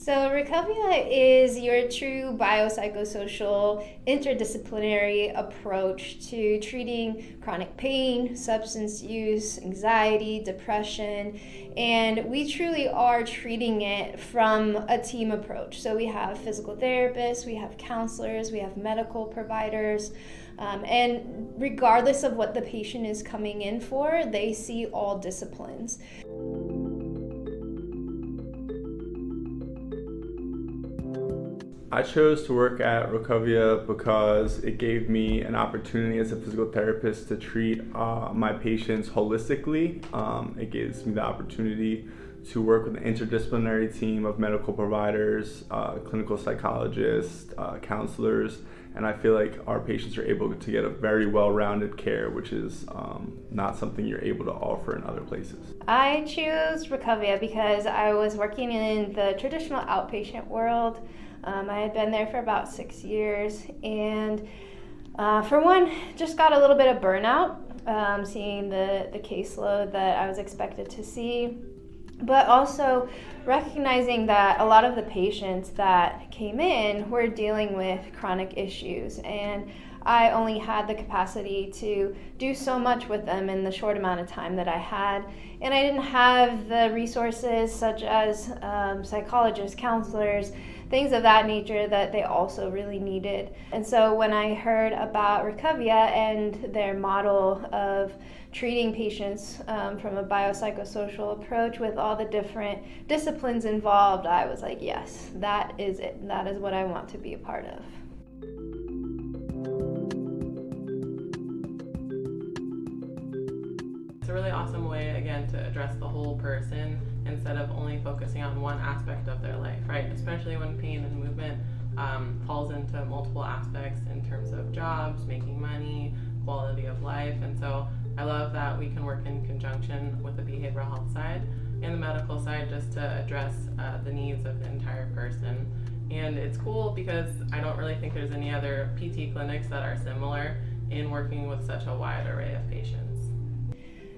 So, Recovia is your true biopsychosocial interdisciplinary approach to treating chronic pain, substance use, anxiety, depression, and we truly are treating it from a team approach. So, we have physical therapists, we have counselors, we have medical providers, and regardless of what the patient is coming in for, they see all disciplines. I chose to work at Recovia because it gave me an opportunity as a physical therapist to treat my patients holistically. It gives me the opportunity to work with an interdisciplinary team of medical providers, clinical psychologists, counselors, and I feel like our patients are able to get a very well-rounded care, which is not something you're able to offer in other places. I choose Recovia because I was working in the traditional outpatient world. I had been there for about 6 years, and for one, just got a little bit of burnout, seeing the caseload that I was expected to see, but also recognizing that a lot of the patients that came in were dealing with chronic issues, and I only had the capacity to do so much with them in the short amount of time that I had, and I didn't have the resources such as psychologists, counselors, things of that nature that they also really needed. And so when I heard about Recovia and their model of treating patients from a biopsychosocial approach with all the different disciplines involved, I was like, yes, that is it. That is what I want to be a part of. It's a really awesome way, again, to address the whole person instead of only focusing on one aspect of their life, right? Especially when pain and movement falls into multiple aspects in terms of jobs, making money, quality of life. And so I love that we can work in conjunction with the behavioral health side and the medical side just to address the needs of the entire person. And it's cool because I don't really think there's any other PT clinics that are similar in working with such a wide array of patients.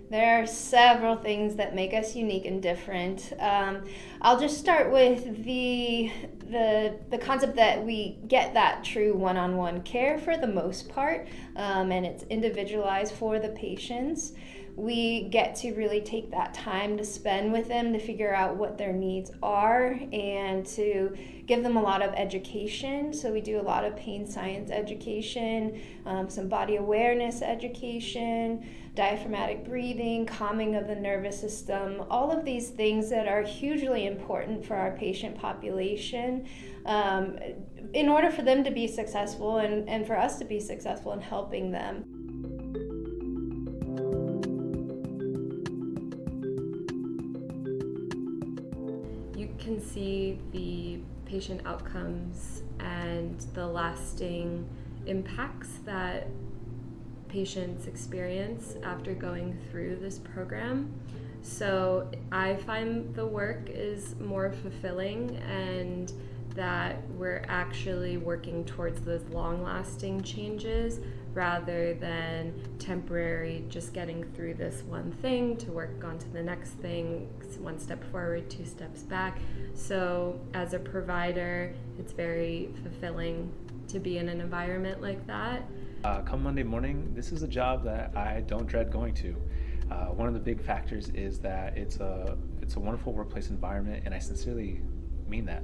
There are several things that make us unique and different. I'll just start with the concept that we get that true one-on-one care for the most part, and it's individualized for the patients. We get to really take that time to spend with them to figure out what their needs are and to give them a lot of education. So we do a lot of pain science education, some body awareness education, diaphragmatic breathing, calming of the nervous system, all of these things that are hugely important for our patient population in order for them to be successful and for us to be successful in helping them. You can see the patient outcomes and the lasting impacts that patients experience after going through this program. So I find the work is more fulfilling and that we're actually working towards those long-lasting changes rather than temporary, just getting through this one thing to work on to the next thing, one step forward, two steps back. So as a provider, it's very fulfilling to be in an environment like that. Come Monday morning, this is a job that I don't dread going to. One of the big factors is that it's a wonderful workplace environment, and I sincerely mean that.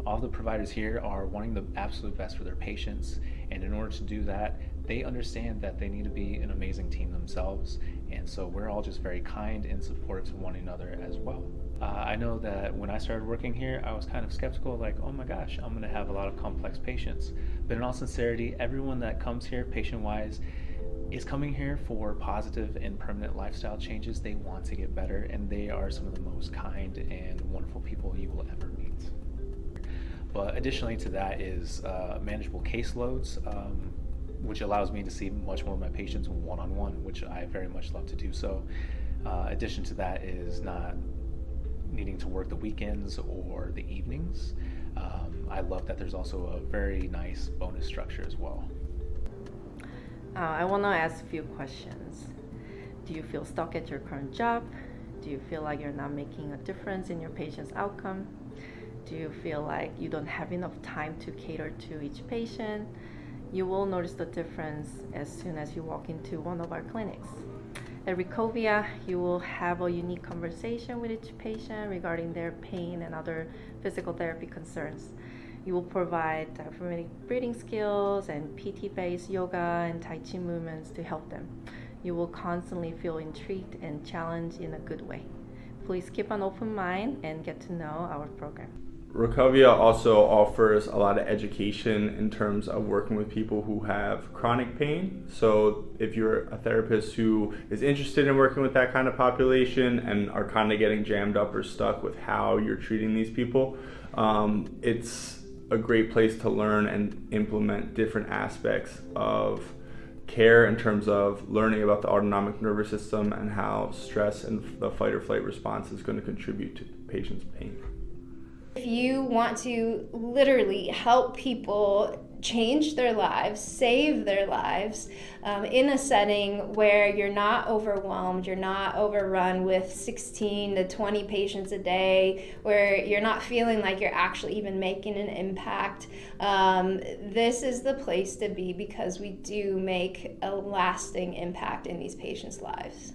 All the providers here are wanting the absolute best for their patients, and in order to do that, they understand that they need to be an amazing team themselves, and so we're all just very kind and supportive to one another as well. I know that when I started working here, I was kind of skeptical, like, oh my gosh, I'm going to have a lot of complex patients. But in all sincerity, everyone that comes here, patient-wise, is coming here for positive and permanent lifestyle changes. They want to get better, and they are some of the most kind and wonderful people you will ever meet. But additionally to that is manageable caseloads, which allows me to see much more of my patients one-on-one, which I very much love to do. So addition to that is not needing to work the weekends or the evenings. I love that there's also a very nice bonus structure as well. I want to ask a few questions. Do you feel stuck at your current job? Do you feel like you're not making a difference in your patient's outcome? Do you feel like you don't have enough time to cater to each patient? You will notice the difference as soon as you walk into one of our clinics. At Recovia, you will have a unique conversation with each patient regarding their pain and other physical therapy concerns. You will provide diaphragmatic breathing skills and PT-based yoga and Tai Chi movements to help them. You will constantly feel intrigued and challenged in a good way. Please keep an open mind and get to know our program. Recovia also offers a lot of education in terms of working with people who have chronic pain. So if you're a therapist who is interested in working with that kind of population and are kind of getting jammed up or stuck with how you're treating these people, it's a great place to learn and implement different aspects of care in terms of learning about the autonomic nervous system and how stress and the fight or flight response is going to contribute to the patient's pain. If you want to literally help people change their lives, save their lives, in a setting where you're not overwhelmed, you're not overrun with 16 to 20 patients a day, where you're not feeling like you're actually even making an impact, this is the place to be, because we do make a lasting impact in these patients' lives.